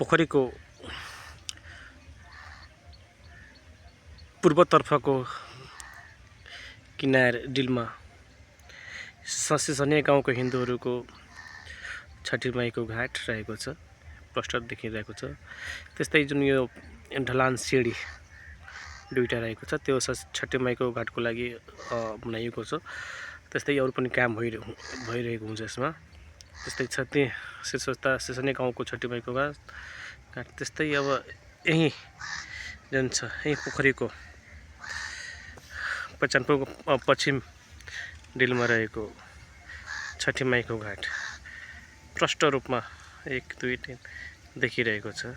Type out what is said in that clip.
पोखरीको पूर्वतर्फको किनार डिलमा ससिसने गाउँको हिन्दूहरूको छठी माईको घाट रहेको छ, प्रष्ट देखिरहेको छ। त्यस्तै जुन यो ढलान सिडी दुईटा रहेको छ त्यो छठी माईको घाटको लागि बनाइएको छ। त्यस्तै अरू पनि काम भइरहेको हुन्छ यसमा। त्यस्तै छ त्यहाँ सिसने गाउँको छठी माईको घाट। त्यस्तै अब यही जुन छ यही पोखरीको पश्चिम डिलमा रहेको छठी माईको घाट प्रष्ट रूपमा 1 2 3 देखिरहेको छ।